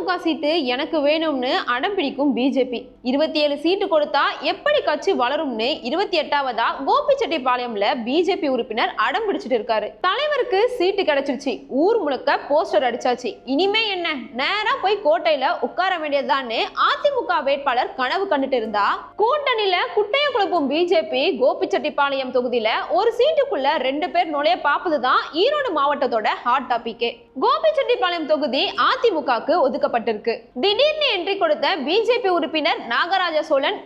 அதிமுக சீட்டு எனக்கு வேணும்னு அடம் பிடிக்கும் பிஜேபி. 27 சீட்டு கொடுத்தா எப்படி கட்சி வளரும்னு 28வதா கோபிச்செட்டிப்பாளையம்ல பிஜேபி உறுப்பினர் அடம் பிடிச்சிட்டு இருக்காரு. தலைவருக்கு சீட்டு கிடைச்சிருச்சு, ஊர் முழுக்க போஸ்டர் அடிச்சாச்சு, இனிமே என்ன நேரா போய் கோட்டையில உட்கார வேண்டியதுதான்னு அதிமுக வேட்பாளர் கனவு கண்டுட்டு இருந்தா, கூட்டணியில குட்டைய குழப்பும் பிஜேபி கோபிச்செட்டிப்பாளையம் தொகுதியில ஒரு சீட்டுக்குள்ள 2 பேர் நுழைய பாப்பதுதான் ஈரோடு மாவட்டத்தோட ஹாட் டாபிக். கோபிச்செட்டிப்பாளையம் தொகுதி அதிமுகவுக்கு ஒதுக்கப்பட்டிருக்கு. திடீர்னு என்ட்ரி கொடுத்த பிஜேபி உறுப்பினர் நாகராஜ சோழன்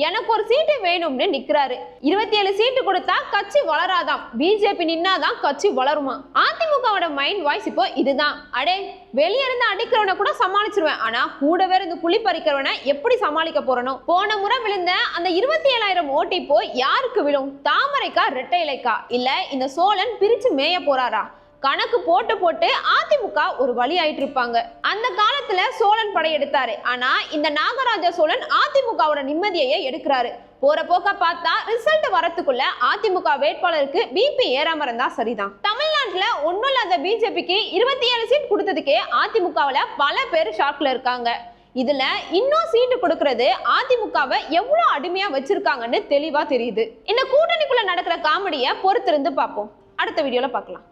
எனக்கு ஒரு சீட்டு வேணும்னு நிக்கிறாரு. 27 சீட்டு கொடுத்தா கட்சி வளராதாம், பிஜேபி நின்னாதான் கட்சி வளருமா. அதிமுகவோட மைண்ட் வாய்ஸ் இப்போ இதுதான். அடே, வெளியே இருந்து அடிக்கிறவனை கூட சமாளிச்சிருவேன், ஆனா கூடவே இருந்து குழி பறிக்கிறவனை எப்படி சமாளிக்க போறனோ. போன முறை விழுந்த அந்த 27,000 ஓட்டு இப்போ யாருக்கு விழும்? தாமரைக்கா ரெட்டை இலைக்கா, இல்ல இந்த சோழன் பிரிச்சு மேய போறாரா? கணக்கு போட்டு போட்டு அதிமுக ஒரு வழி ஆயிட்டு இருப்பாங்க. அந்த காலத்துல சோழன் படையெடுத்தாரு, ஆனா இந்த நாகராஜ சோழன் அதிமுகவோட நிம்மதியையே எடுக்கிறாரு. போற போக்க பார்த்தா ரிசல்ட் வரத்துக்குள்ள அதிமுக வேட்பாளருக்கு பிபி ஏறாம இருந்தா சரிதான். தமிழ்நாட்டுல ஒன்னும் இல்லாத பிஜேபிக்கு 27 சீட் கொடுத்ததுக்கே அதிமுகவுல பல பேர் ஷாக்ல இருக்காங்க. இதுல இன்னும் சீட்டு கொடுக்கறது அதிமுகவை எவ்வளவு அடிமையா வச்சிருக்காங்கன்னு தெளிவா தெரியுது. இந்த கூட்டணிக்குள்ள நடக்கிற காமெடியை பொறுத்திருந்து பார்ப்போம். அடுத்த வீடியோல பார்க்கலாம்.